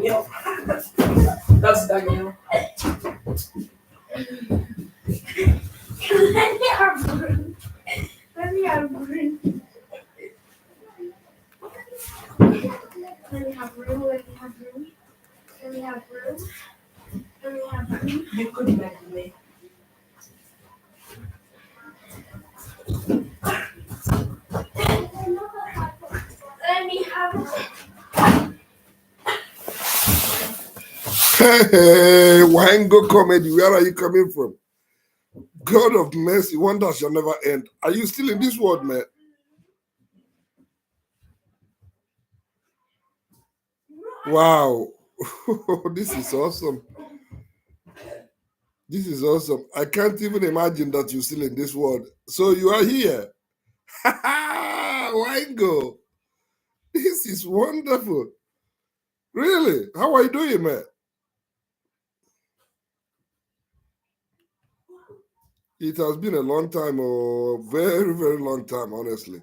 Daniel. That's Daniel. Let me have room. Let me have room. Let me have room. Let me have room. Let me have room. Let me have room. You could imagine me. Let me have. Hey, Wango comedy, where are you coming from? God of mercy, wonder shall never end. Are you still in this world, man? Wow. This is awesome. This is awesome. I can't even imagine that you're still in this world. So you are here. Wango. This is wonderful. Really? How are you doing, man? It has been a long time, or very, very long time, honestly.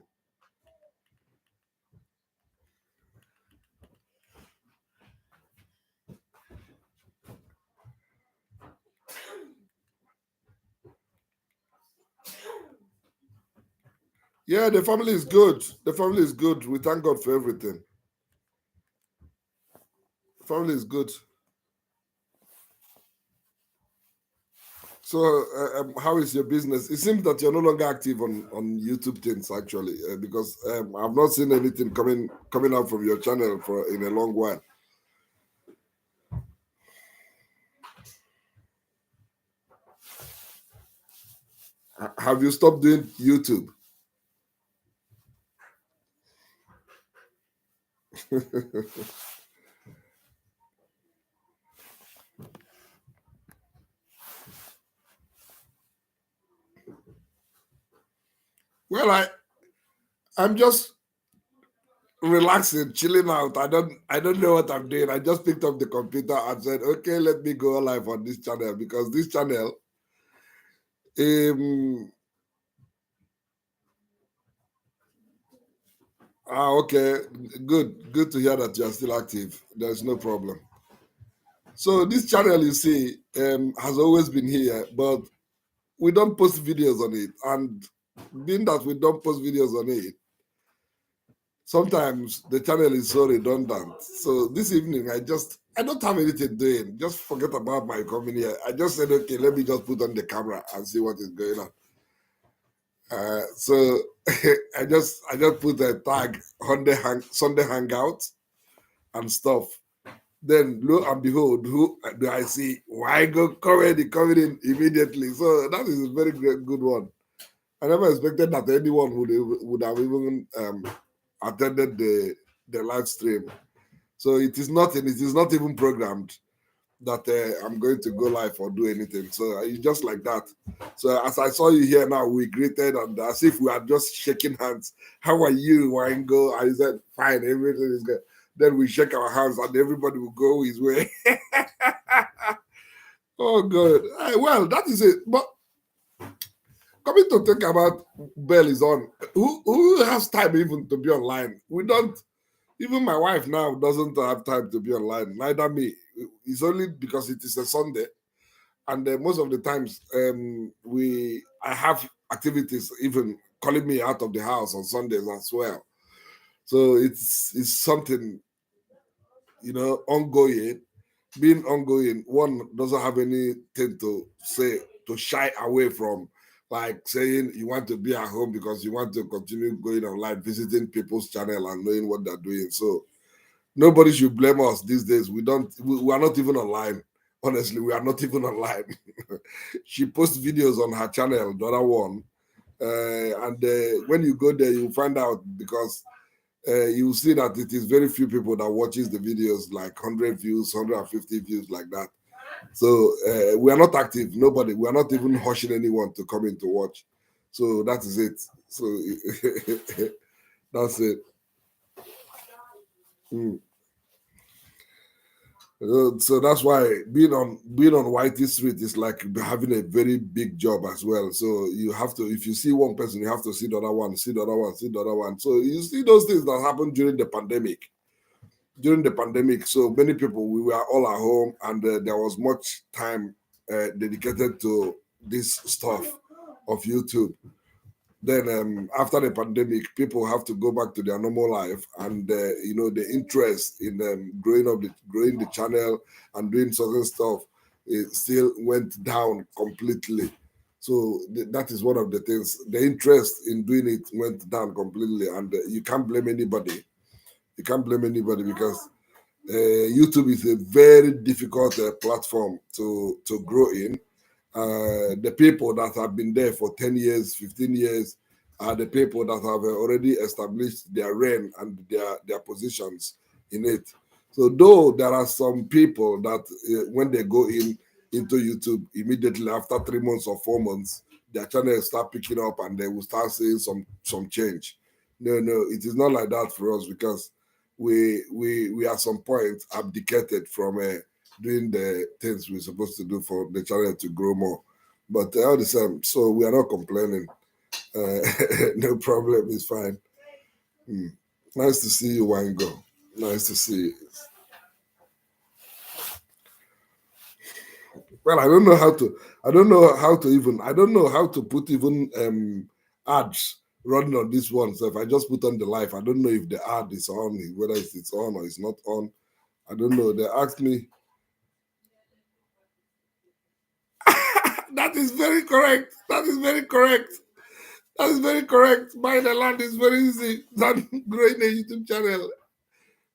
Yeah, the family is good. The family is good. We thank God for everything. The family is good. So, how is your business? It seems that you're no longer active on YouTube things actually, because I've not seen anything coming out from your channel for in a long while. Have you stopped doing YouTube? Well, I'm just relaxing, chilling out. I don't know what I'm doing. I just picked up the computer and said, okay, let me go live on this channel because this channel, um, okay, good to hear that you're still active. There's no problem. So this channel you see has always been here, but we don't post videos on it. And being that we don't post videos on it, sometimes the channel is so redundant. So this evening, I don't have anything doing. Just forget about my coming here. I just said, okay, let me just put on the camera and see what is going on. So I just put a tag on the Sunday Hangout and stuff. Then lo and behold, who do I see? Why go comedy coming in immediately? So that is a very good one. I never expected that anyone would have even attended the live stream. So it is nothing. It is not even programmed that I'm going to go live or do anything. So it's just like that. So as I saw you here now, we greeted and as if we are just shaking hands. How are you, Wango? I said, fine, everything is good. Then we shake our hands and everybody will go his way. Oh, good. Well, that is it. But coming to think about Bell is on. Who has time even to be online? We don't. Even my wife now doesn't have time to be online. Neither me. It's only because it is a Sunday, and most of the times I have activities even calling me out of the house on Sundays as well. So it's something ongoing. Being ongoing, one doesn't have anything to say to shy away from, like saying you want to be at home because you want to continue going online, visiting people's channel and knowing what they're doing. So nobody should blame us these days. We are not even online. Honestly, we are not even online. She posts videos on her channel, the other one. And when you go there, you find out because you see that it is very few people that watches the videos, like 100 views, 150 views, like that. So we are not active. Nobody. We are not even hushing anyone to come in to watch. So that is it. So that's it. Mm. So that's why being on Whitey Street is like having a very big job as well. So you have to, if you see one person, you have to see the other one, see the other one, see the other one. So you see those things that happened during the pandemic. during the pandemic, so many people, we were all at home, and there was much time dedicated to this stuff of YouTube. Then after the pandemic, people have to go back to their normal life, and the interest in growing the channel and doing certain stuff, it still went down completely. So that is one of the things. The interest in doing it went down completely, and you can't blame anybody. You can't blame anybody because YouTube is a very difficult platform to grow in. The people that have been there for 10 years, 15 years, are the people that have already established their reign and their positions in it. So though there are some people that when they go into YouTube immediately after 3 months or 4 months, their channel start picking up and they will start seeing some change. No, it is not like that for us because we at some point abdicated from doing the things we're supposed to do for the channel to grow more. But all the same, so we are not complaining. No problem, it's fine. Nice to see you, Wango. Nice to see you. Well, I don't know how to put even ads running on this one. So if I just put on the live, I don't know if the ad is on, whether it's on or it's not on. I don't know. They asked me. That is very correct. That is very correct. That is very correct. Buying a land is very easy than growing a YouTube channel.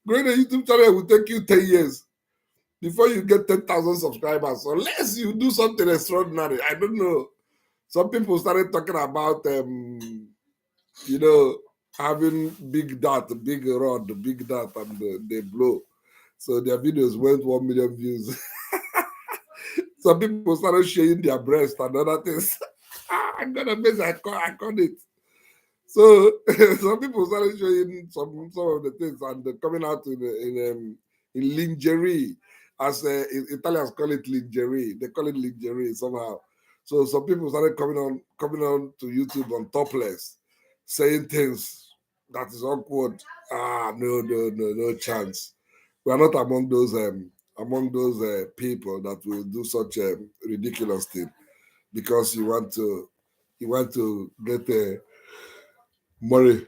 Growing a YouTube channel will take you 10 years before you get 10,000 subscribers, unless you do something extraordinary. I don't know. Some people started talking about, you know, having big dot, big rod, big dot, and they blow. So their videos went 1 million views. Some people started showing their breast and other things. I'm gonna miss. I caught it. So some people started showing some of the things and coming out in lingerie, as Italians call it lingerie. They call it lingerie somehow. So some people started coming on to YouTube on topless, saying things that is awkward. No chance. We are not among those people that will do such a ridiculous thing because you want to get money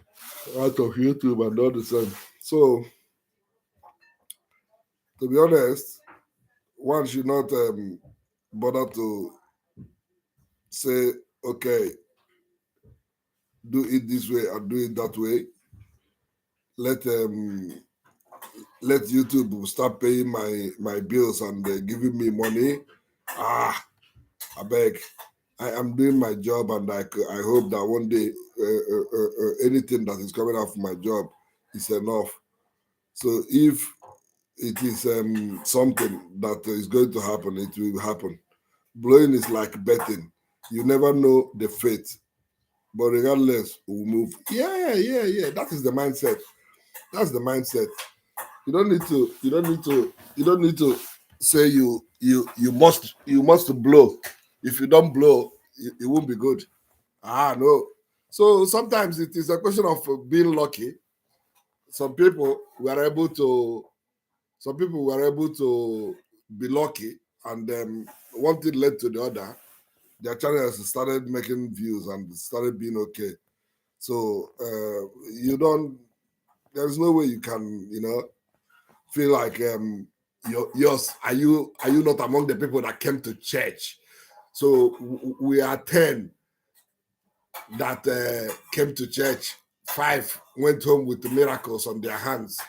out of YouTube and all the same. So, to be honest, one should not bother to say, okay, do it this way or do it that way. Let let YouTube start paying my bills and giving me money. I beg. I am doing my job, and I hope that one day anything that is coming out of my job is enough. So if it is something that is going to happen, it will happen. Blowing is like betting. You never know the fate. But regardless, we'll move. Yeah. That is the mindset. That's the mindset. You don't need to say you must blow. If you don't blow, it won't be good. No. So sometimes it is a question of being lucky. Some people were able to some people were able to be lucky, and one thing led to the other. Their channels started making views and started being okay. So you don't. There's no way you can, feel like yours. Are you not among the people that came to church? So we are 10 that came to church. 5 went home with the miracles on their hands.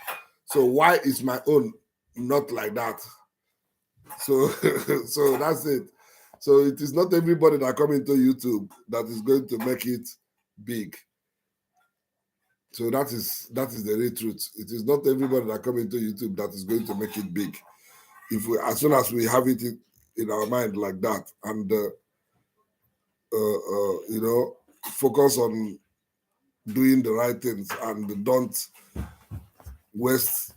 So why is my own not like that? So so that's it. So it is not everybody that come into YouTube that is going to make it big. So that is the real truth. It is not everybody that come into YouTube that is going to make it big. If we, as soon as we have it in our mind like that, and focus on doing the right things and don't waste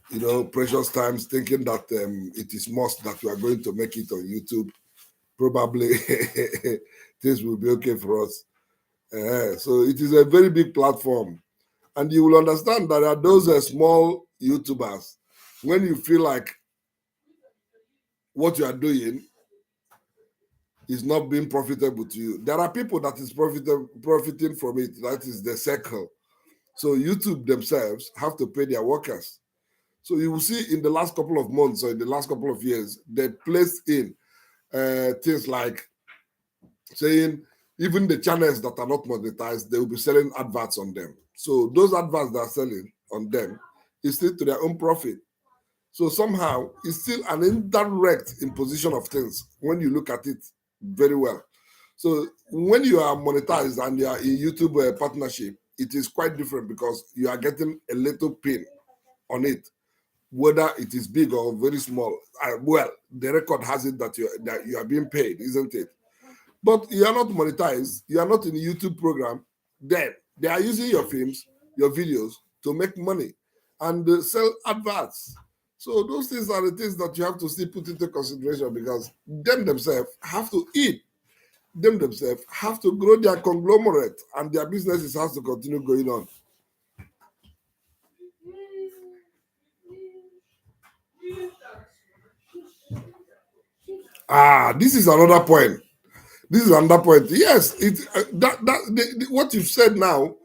precious times thinking that it is must that we are going to make it on YouTube. Probably things will be okay for us. So it is a very big platform, and you will understand that there are those small YouTubers when you feel like what you are doing is not being profitable to you, there are people that is profiting from it. That is the circle. So YouTube themselves have to pay their workers. So you will see in the last couple of months or in the last couple of years, they placed in things like saying even the channels that are not monetized, they will be selling adverts on them. So those adverts that are selling on them is still to their own profit. So somehow it's still an indirect imposition of things when you look at it very well. So when you are monetized and you are in YouTube partnership, it is quite different because you are getting a little pin on it, whether it is big or very small. Well, the record has it that you are being paid, isn't it? But you are not monetized. You are not in a YouTube program. Then they are using your films, your videos to make money and sell adverts. So those things are the things that you have to still put into consideration because them themselves have to eat. Them themselves have to grow their conglomerate and their businesses has to continue going on. This is another point. This is another point. Yes, what you've said now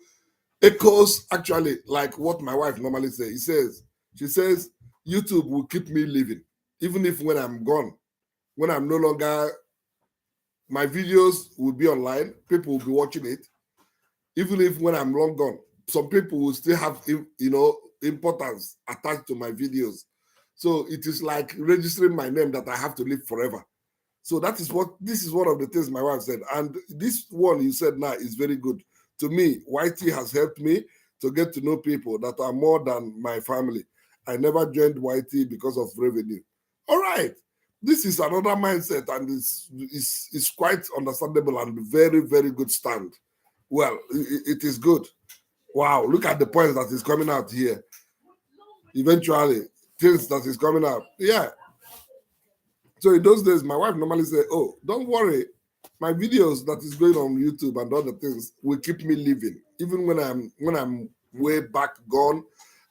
echoes actually like what my wife normally says. She says, YouTube will keep me living, even if when I'm gone, when I'm no longer, my videos will be online, people will be watching it, even if when I'm long gone, some people will still have importance attached to my videos. So it is like registering my name that I have to live forever. So this is one of the things my wife said. And this one you said now is very good. To me, YT has helped me to get to know people that are more than my family. I never joined YT because of revenue. All right. This is another mindset and it's quite understandable and very, very good stand. Well, it is good. Wow, look at the points that is coming out here. Eventually, things that is coming out. Yeah, so in those days, my wife normally say, "Oh, don't worry, my videos that is going on YouTube and other things will keep me living, even when I'm way back gone,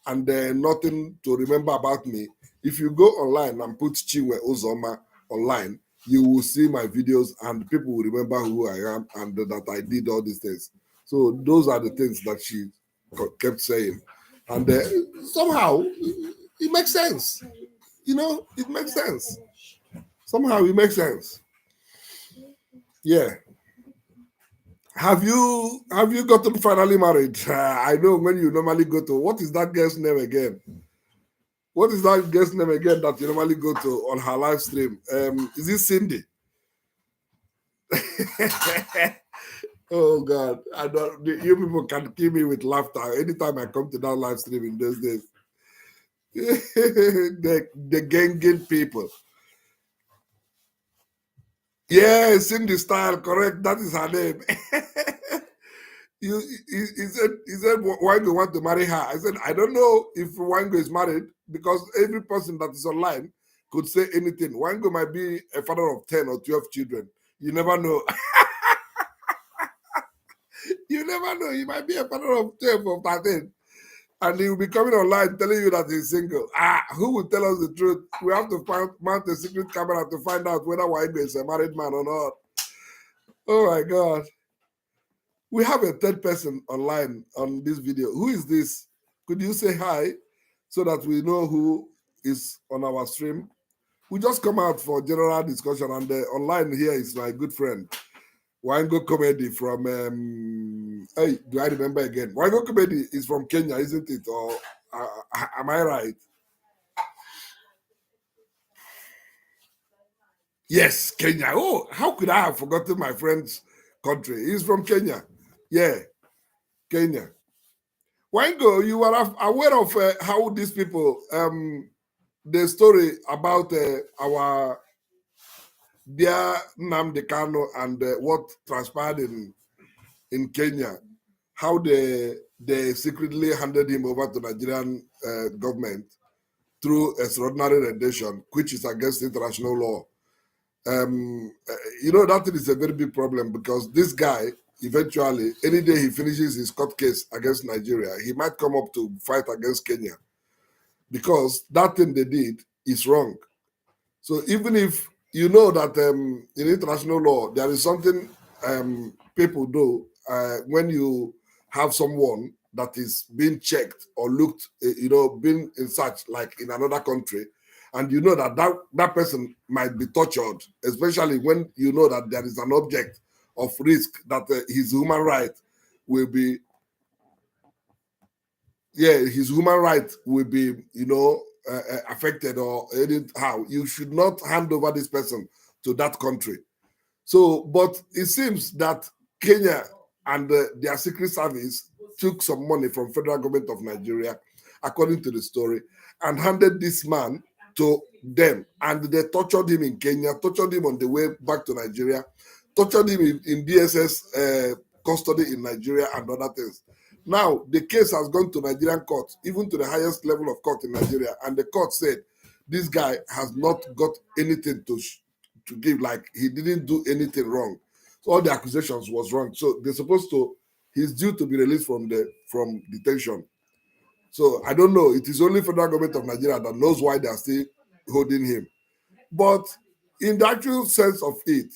and nothing to remember about me. If you go online and put Chinwe Uzoma online, you will see my videos, and people will remember who I am and that I did all these things. So those are the things that she kept saying, and somehow it makes sense. It makes sense. Somehow it makes sense. Yeah. Have you gotten finally married? I know when you normally go to, what is that girl's name again? What is that girl's name again that you normally go to on her live stream? Is it Cindy? Oh God, I don't. You people can kill me with laughter anytime I come to that live stream in those days. the ganging people. Yeah, Cindy Style, correct. That is her name. He said Wango want to marry her. I said, I don't know if Wango is married because every person that is online could say anything. Wango might be a father of 10 or 12 children. You never know. You never know. He might be a father of 12 or 13. And he will be coming online telling you that he's single. Who will tell us the truth? We have to mount a secret camera to find out whether Wango is a married man or not. Oh my God. We have a third person online on this video. Who is this? Could you say hi so that we know who is on our stream? We just come out for general discussion, and online here is my good friend Wango Comedy from. Hey, do I remember again? Wango Comedy is from Kenya, isn't it? Or am I right? Yes, Kenya. Oh, how could I have forgotten my friend's country? He's from Kenya. Yeah, Kenya. Wango, you are aware of how these people, the story about our dear Nnamdi Kano and what transpired in Kenya, how they secretly handed him over to Nigerian government through extraordinary rendition, which is against international law. That thing is a very big problem because this guy, eventually, any day he finishes his court case against Nigeria, he might come up to fight against Kenya. because that thing they did is wrong. So even if you know that in international law there is something people do when you have someone that is being checked or looked, being in search like in another country, and you know that person might be tortured, especially when you know that there is an object of risk that his human right will be, yeah, his human right will be, affected or anyhow. You should not hand over this person to that country. So, but it seems that Kenya and their secret service took some money from federal government of Nigeria, according to the story, and handed this man to them, and they tortured him in Kenya, tortured him on the way back to Nigeria, tortured him in DSS custody in Nigeria, and other things. Now the case has gone to Nigerian court, even to the highest level of court in Nigeria, and the court said this guy has not got anything to give, like he didn't do anything wrong. So all the accusations was wrong. So they're supposed to, he's due to be released from detention. So I don't know. It is only federal government of Nigeria that knows why they are still holding him. But in the actual sense of it,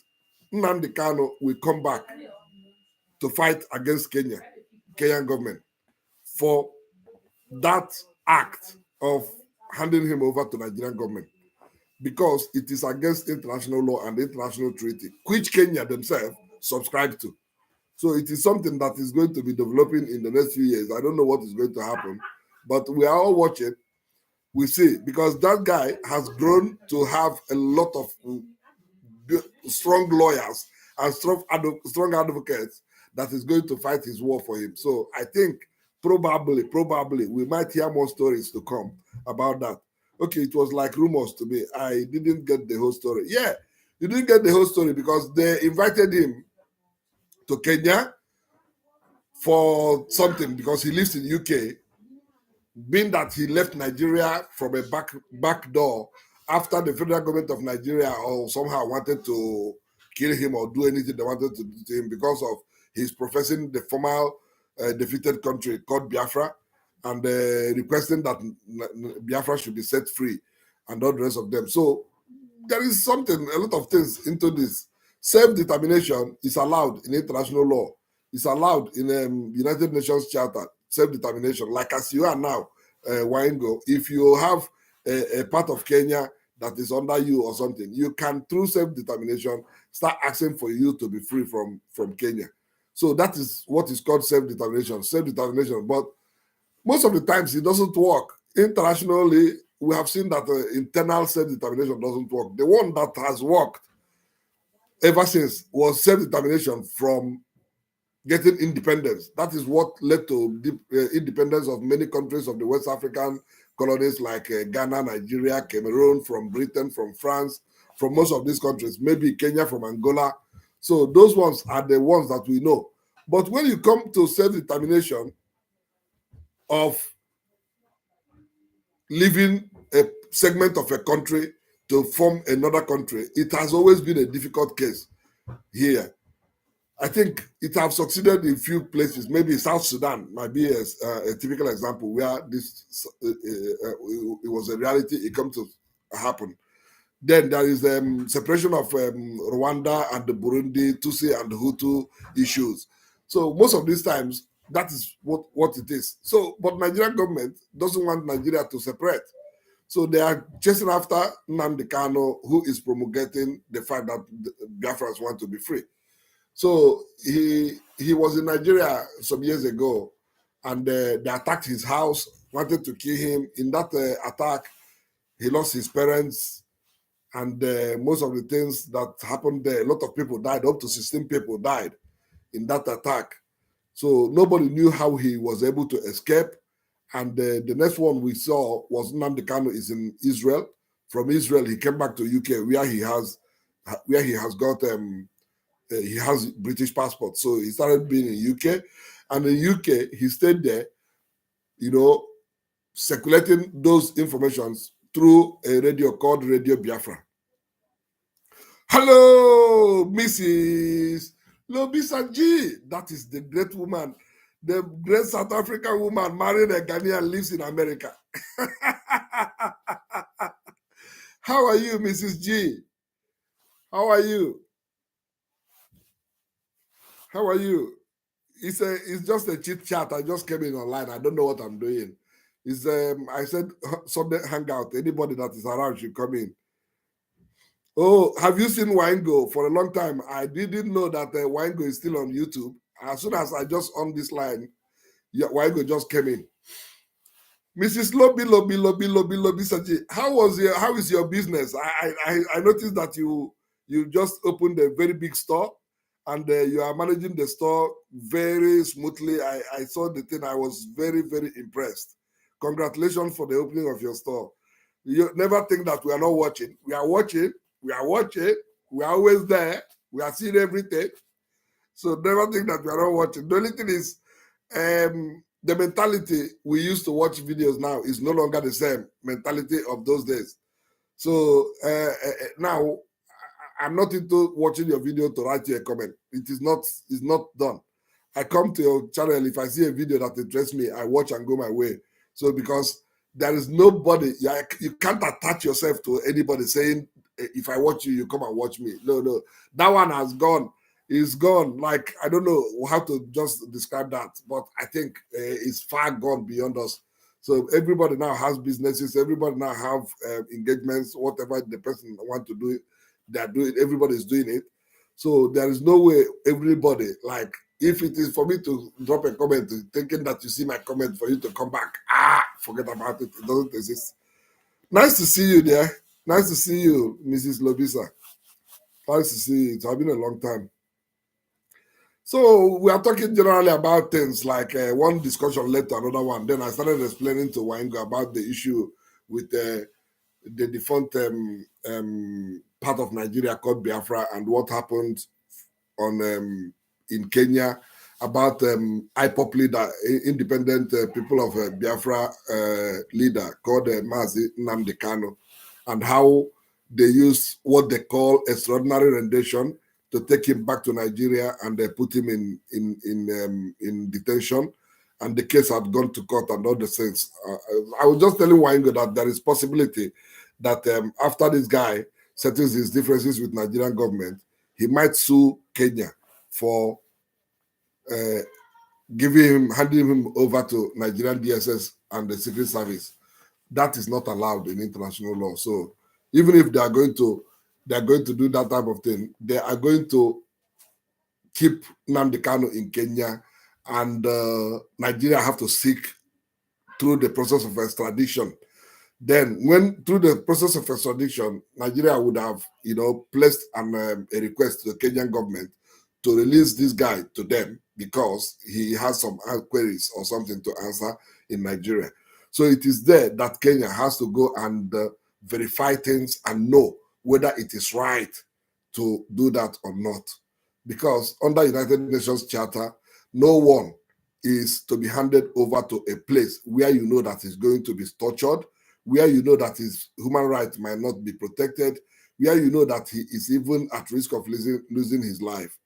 Nnamdi Kanu will come back to fight against Kenyan government for that act of handing him over to Nigerian government, because it is against international law and international treaty, which Kenya themselves subscribe to. So it is something that is going to be developing in the next few years. I don't know what is going to happen, but we are all watching. We see, because that guy has grown to have a lot of strong lawyers and strong advocates that is going to fight his war for him. So I think probably we might hear more stories to come about that. Okay, it was like rumors to me. I didn't get the whole story. Yeah, you didn't get the whole story because they invited him to Kenya for something because he lives in UK, being that he left Nigeria from a back door after the federal government of Nigeria or somehow wanted to kill him or do anything they wanted to do to him because of his professing the former defeated country called Biafra, and requesting that Biafra should be set free and all the rest of them. So there is something, a lot of things into this. Self-determination is allowed in international law. It's allowed in United Nations Charter, self-determination. Like as you are now, Waingo, if you have a part of Kenya that is under you or something, you can, through self-determination, start asking for you to be free from Kenya. So that is what is called self-determination. Self-determination. But most of the times it doesn't work. Internationally, we have seen that internal self-determination doesn't work. The one that has worked ever since was self-determination from getting independence. That is what led to the independence of many countries of the West African colonies like Ghana, Nigeria, Cameroon, from Britain, from France, from most of these countries, maybe Kenya, from Angola. So those ones are the ones that we know. But when you come to self-determination of leaving a segment of a country to form another country, it has always been a difficult case here. I think it has succeeded in few places. Maybe South Sudan might be a typical example where this it was a reality. It come to happen. Then there is separation of Rwanda and the Burundi, Tutsi and Hutu issues. So most of these times, that is what it is. So, but Nigerian government doesn't want Nigeria to separate. So they are chasing after Nnamdi Kanu, who is promulgating the fact that the Biafrans want to be free. So he was in Nigeria some years ago, and they attacked his house, wanted to kill him. In that attack, he lost his parents, and most of the things that happened there, a lot of people died. Up to 16 people died in that attack. So nobody knew how he was able to escape. And the next one we saw was Nnamdi Kanu is in Israel. From Israel, he came back to UK, where he has got he has British passport. So he started being in UK, and in UK he stayed there, circulating those informations through a radio called Radio Biafra. Hello, Mrs. Lobisa G. That is the great woman The great South African woman married a Ghanaian, lives in America. How are you, Mrs. G? How are you? How are you? It's just a chit chat. I just came in online. I don't know what I'm doing. I said Sunday hangout. Anybody that is around should come in. Oh, have you seen Wango? For a long time, I didn't know that Wango is still on YouTube. As soon as I just on this line, yeah, Wango just came in. Mrs. Lobby Sachi, how is your business? I noticed that you just opened a very big store and you are managing the store very smoothly. I saw the thing. I was very, very impressed. Congratulations for the opening of your store. You never think that we are not watching. We are watching. We are watching. We are always there. We are seeing everything. So never think that we are not watching. The only thing is, the mentality we used to watch videos now is no longer the same mentality of those days. So now I'm not into watching your video to write you a comment. It's not done. I come to your channel. If I see a video that interests me, I watch and go my way. So because there is nobody, you can't attach yourself to anybody saying, if I watch you, you come and watch me. No. That one has gone. It's gone. Like, I don't know how to just describe that, but I think it's far gone beyond us. So everybody now has businesses. Everybody now have engagements. Whatever the person want to do, they're doing. Everybody's doing it. So there is no way everybody, like, if it is for me to drop a comment thinking that you see my comment for you to come back, forget about it. It doesn't exist. Nice to see you there. Nice to see you, Mrs. Lobisa. Nice to see you. It has been a long time. So we are talking generally about things like one discussion led to another one. Then I started explaining to Wango about the issue with the defunct part of Nigeria called Biafra and what happened on in Kenya about IPOP leader, independent people of Biafra leader called Mazi Nnamdi Kanu, and how they use what they call extraordinary rendition to take him back to Nigeria and they put him in detention. And the case had gone to court and all the things. I was just telling Wango that there is possibility that after this guy settles his differences with Nigerian government, he might sue Kenya for handing him over to Nigerian DSS and the Secret Service. That is not allowed in international law. So even if they are going to do that type of thing, they are going to keep Nnamdi Kanu in Kenya, and Nigeria have to seek through the process of extradition. Then, when through the process of extradition, Nigeria would have, placed a request to the Kenyan government to release this guy to them because he has some queries or something to answer in Nigeria. So it is there that Kenya has to go and verify things and know whether it is right to do that or not. Because under United Nations Charter, no one is to be handed over to a place where you know that is going to be tortured, where you know that his human rights might not be protected, where you know that he is even at risk of losing his life.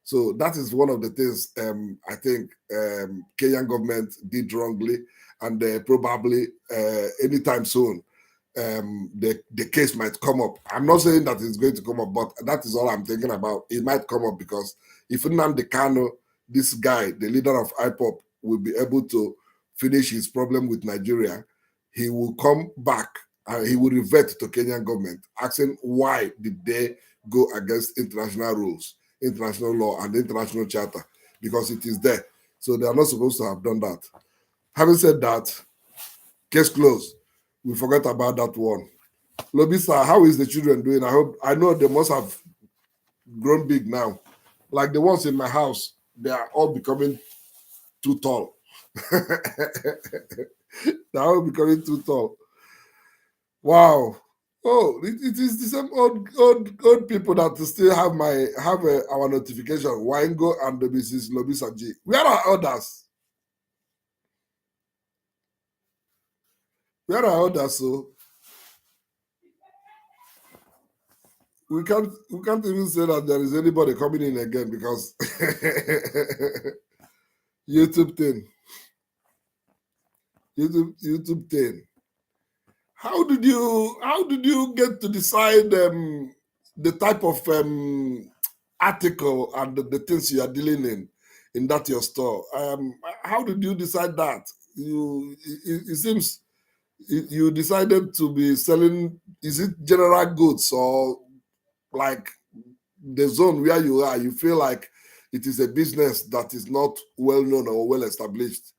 So that is one of the things I think Kenyan government did wrongly, and probably anytime soon the case might come up. I'm not saying that it's going to come up, but that is all I'm thinking about. It might come up because if Nnamdi Kanu, this guy, the leader of IPOP, will be able to finish his problem with Nigeria, he will come back and he will revert to Kenyan government, asking why did they go against international rules, international law, and international charter, because it is there. So they are not supposed to have done that. Having said that, case closed. We forgot about that one. Lobisa, how is the children doing? I know they must have grown big now. Like the ones in my house, they are all becoming too tall. They're all becoming too tall. Wow. Oh, it is the same old people that still have our notification. Wango and the Mrs. Lobisa G. Where are others? Where are others? So we can't even say that there is anybody coming in again because YouTube thing. YouTube thing. How did you get to decide the type of article and the things you are dealing in that your store? How did you decide that? It seems you decided to be selling. Is it general goods or like the zone where you are? You feel like it is a business that is not well known or well established.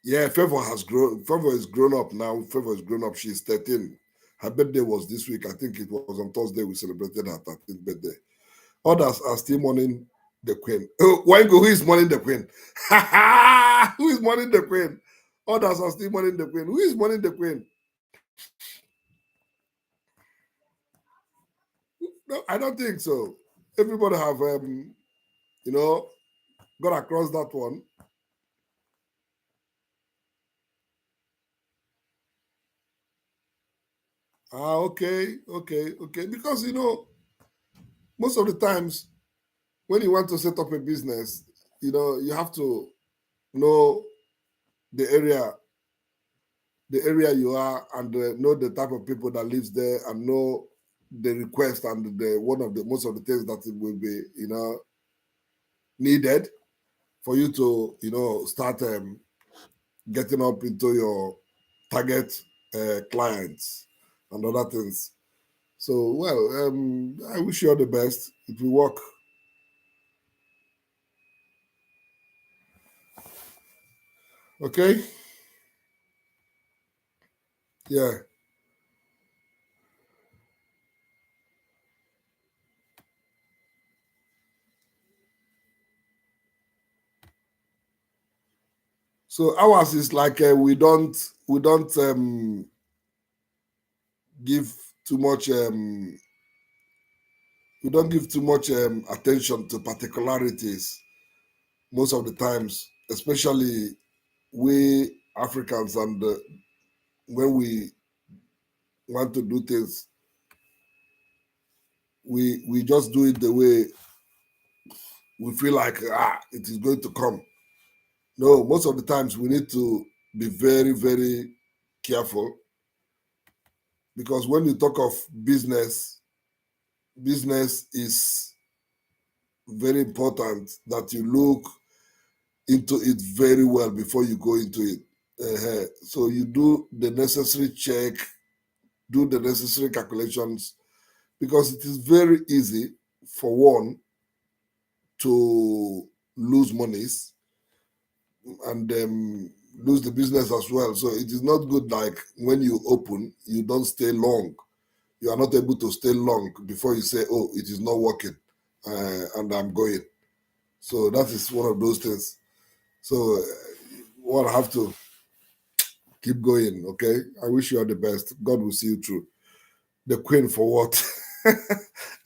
Yeah, Favor has grown. Favor is grown up now. Favor is grown up. She's 13. Her birthday was this week. I think it was on Thursday. We celebrated her 13th birthday. Others are still mourning the queen. Oh, Wango, who is mourning the queen? Who is mourning the queen? Others are still mourning the queen. Who is mourning the queen? No, I don't think so. Everybody have you know, got across that one. Ah, okay. Because most of the times when you want to set up a business, you have to know the area, the area you are, and know the type of people that lives there, and know the request and the one of the most of the things that it will be needed for you to start getting up into your target clients and other things. So, well, I wish you all the best. It will work. Okay? Yeah. So ours is like we don't give too much we don't give too much attention to particularities most of the times, especially we Africans, and when we want to do things, we just do it the way we feel like it is going to come. No, most of the times we need to be very, very careful, because when you talk of business is very important that you look into it very well before you go into it. So you do the necessary check, do the necessary calculations, because it is very easy for one to lose monies and lose the business as well. So it is not good, like when you open, you don't stay long. You are not able to stay long before you say, oh, it is not working, and I'm going. So that is one of those things. So what I have to keep going, okay? I wish you all the best. God will see you through. The queen for what?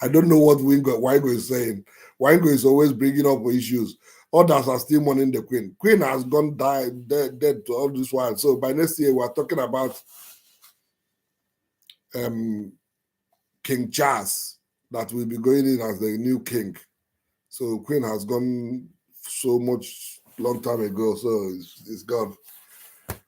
I don't know what Wingo is saying. Wingo is always bringing up issues. Others are still mourning the queen. Queen has gone dead to all this while. So by next year, we're talking about um, King Charles that will be going in as the new king. So Queen has gone so much long time ago. So it's gone.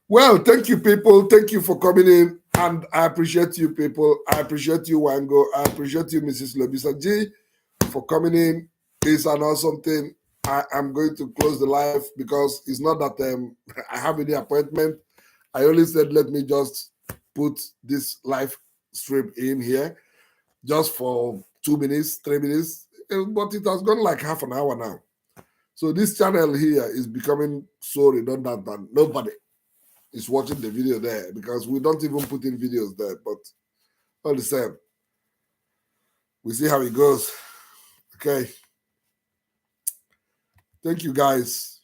Well, thank you, people. Thank you for coming in. And I appreciate you, people. I appreciate you, Wango. I appreciate you, Mrs. Lobisa G, for coming in. It's an awesome thing. I am going to close the live because it's not that I have any appointment. I only said, let me just put this live stream in here just for 2 minutes, 3 minutes. But it has gone like half an hour now. So this channel here is becoming so redundant that nobody is watching the video there because we don't even put in videos there. But all the same, we see how it goes. Okay. Thank you, guys.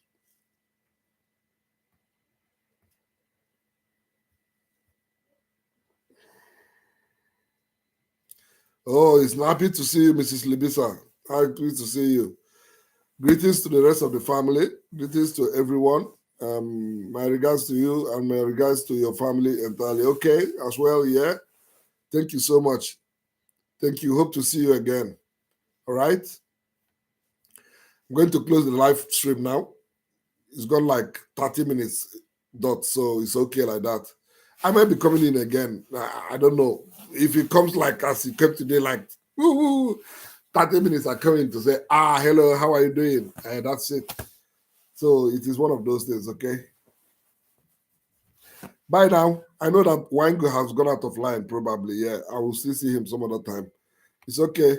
Oh, it's happy to see you, Mrs. Libisa. Happy to see you. Greetings to the rest of the family. Greetings to everyone. My regards to you and my regards to your family entirely. Okay, as well, yeah. Thank you so much. Thank you. Hope to see you again. All right. I'm going to close the live stream now. It's got like 30 minutes dot, so it's okay like that. I might be coming in again. I don't know. If it comes like as it came today, like woo, 30 minutes are coming to say, hello, how are you doing? That's it. So it is one of those things, okay? Bye now. I know that Wango has gone out of line, probably. Yeah, I will still see him some other time. It's okay.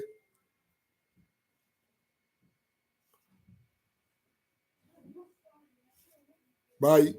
Bye.